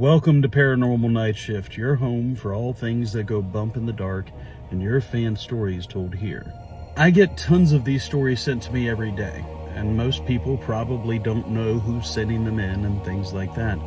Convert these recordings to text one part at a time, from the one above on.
Welcome to Paranormal Night Shift, your home for all things that go bump in the dark and your fan stories told here. I get tons of these stories sent to me every day, and most people probably don't know who's sending them in and things like that.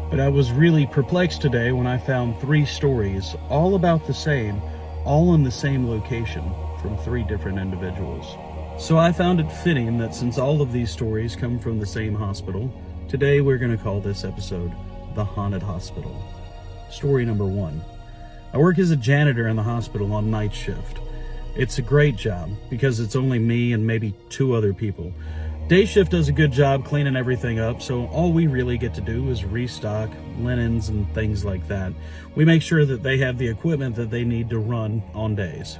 But I was really perplexed today when I found 3 stories, all about the same, all in the same location, from 3 different individuals. So I found it fitting that since all of these stories come from the same hospital, today we're going to call this episode The Haunted Hospital. Story number 1. I work as a janitor in the hospital on night shift. It's a great job because it's only me and maybe 2 other people. Day shift does a good job cleaning everything up, so all we really get to do is restock linens and things like that. We make sure that they have the equipment that they need to run on days.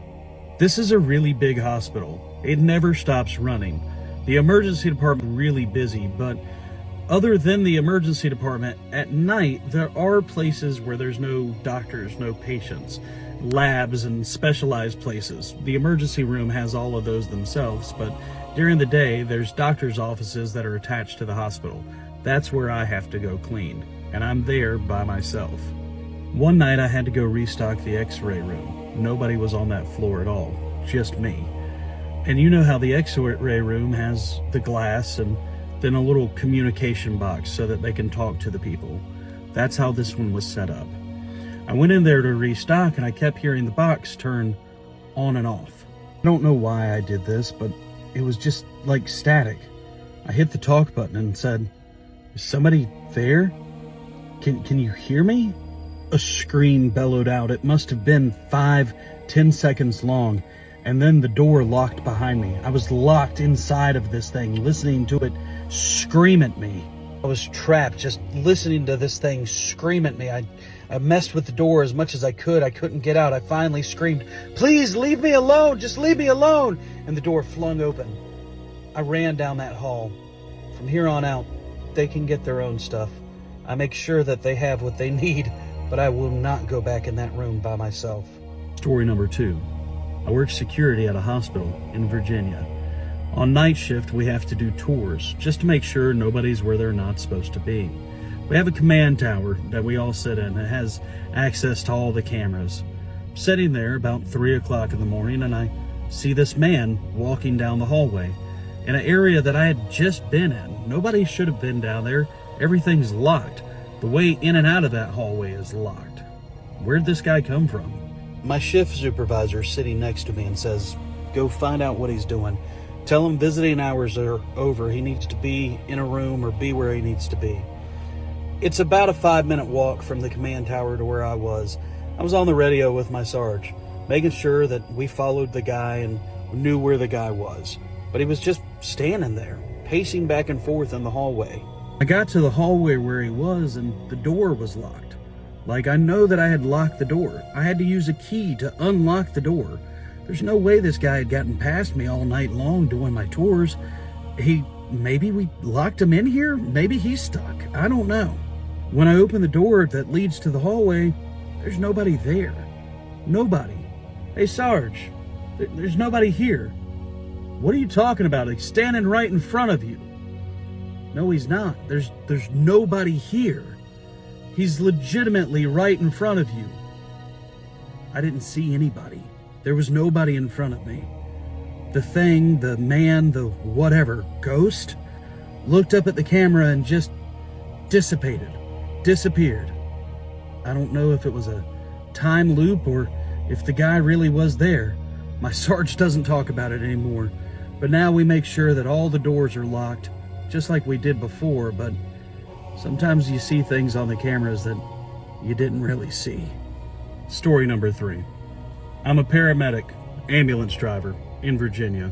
This is a really big hospital. It never stops running. The emergency department is really busy, but other than the emergency department, at night, there are places where there's no doctors, no patients, labs and specialized places. The emergency room has all of those themselves, but during the day, there's doctors' offices that are attached to the hospital. That's where I have to go clean, and I'm there by myself. One night, I had to go restock the x-ray room. Nobody was on that floor at all, just me. And you know how the x-ray room has the glass and then a little communication box so that they can talk to the people. That's how this one was set up. I went in there to restock and I kept hearing the box turn on and off. I don't know why I did this, but it was just like static. I hit the talk button and said, "Is somebody there? Can you hear me?" A scream bellowed out. It must have been 5-10 seconds long. And then the door locked behind me. I was locked inside of this thing, listening to it scream at me. I was trapped, just listening to this thing scream at me. I messed with the door as much as I could. I couldn't get out. I finally screamed, "Please leave me alone, just leave me alone." And the door flung open. I ran down that hall. From here on out, they can get their own stuff. I make sure that they have what they need, but I will not go back in that room by myself. Story number 2. I work security at a hospital in Virginia. On night shift, we have to do tours just to make sure nobody's where they're not supposed to be. We have a command tower that we all sit in. It has access to all the cameras. I'm sitting there about 3 o'clock in the morning and I see this man walking down the hallway in an area that I had just been in. Nobody should have been down there. Everything's locked. The way in and out of that hallway is locked. Where'd this guy come from? My shift supervisor is sitting next to me and says, "Go find out what he's doing. Tell him visiting hours are over. He needs to be in a room or be where he needs to be." It's about a 5-minute walk from the command tower to where I was. I was on the radio with my sarge, making sure that we followed the guy and knew where the guy was. But he was just standing there, pacing back and forth in the hallway. I got to the hallway where he was and the door was locked. Like, I know that I had locked the door. I had to use a key to unlock the door. There's no way this guy had gotten past me all night long doing my tours. Maybe we locked him in here? Maybe he's stuck. I don't know. When I open the door that leads to the hallway, there's nobody there. Nobody. "Hey, Sarge, there's nobody here." "What are you talking about? He's standing right in front of you." "No, he's not. There's nobody here. He's legitimately right in front of you." I didn't see anybody. There was nobody in front of me. The thing, the man, the whatever, ghost, looked up at the camera and just disappeared. I don't know if it was a time loop or if the guy really was there. My sarge doesn't talk about it anymore, but now we make sure that all the doors are locked, just like we did before, but sometimes you see things on the cameras that you didn't really see. Story number 3. I'm a paramedic, ambulance driver in Virginia.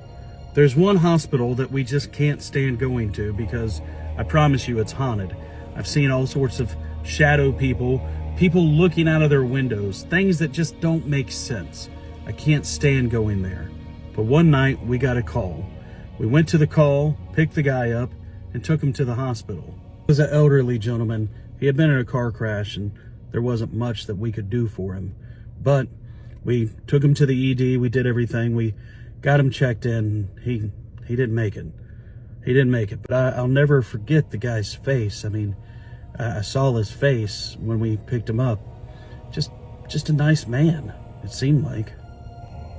There's one hospital that we just can't stand going to because I promise you it's haunted. I've seen all sorts of shadow people looking out of their windows, things that just don't make sense. I can't stand going there. But one night we got a call. We went to the call, picked the guy up, and took him to the hospital. He was an elderly gentleman. He had been in a car crash and there wasn't much that we could do for him. But we took him to the ED, we did everything, we got him checked in. He didn't make it. But I'll never forget the guy's face. I mean, I saw his face when we picked him up. Just a nice man, it seemed like.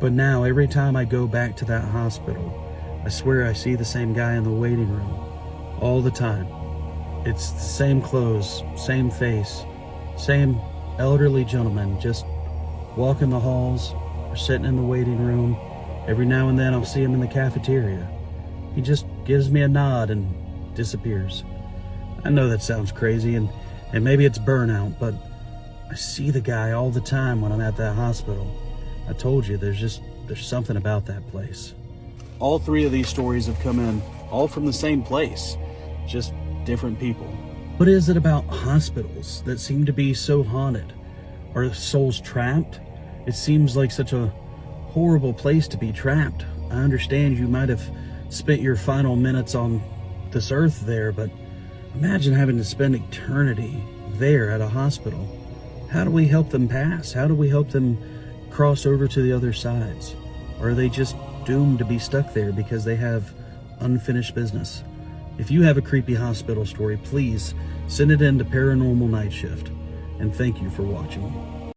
But now, every time I go back to that hospital, I swear I see the same guy in the waiting room. All the time. It's the same clothes, same face, same elderly gentleman, just walking the halls or sitting in the waiting room. Every now and then I'll see him in the cafeteria. He just gives me a nod and disappears. I know that sounds crazy, and maybe it's burnout, but I see the guy all the time when I'm at that hospital. I told you, there's something about that place. All three of these stories have come in, all from the same place, just different people. What is it about hospitals that seem to be so haunted? Are souls trapped? It seems like such a horrible place to be trapped. I understand you might have spent your final minutes on this earth there, but imagine having to spend eternity there at a hospital. How do we help them pass? How do we help them cross over to the other sides? Or are they just doomed to be stuck there because they have unfinished business? If you have a creepy hospital story, please send it in to Paranormal Night Shift. And thank you for watching.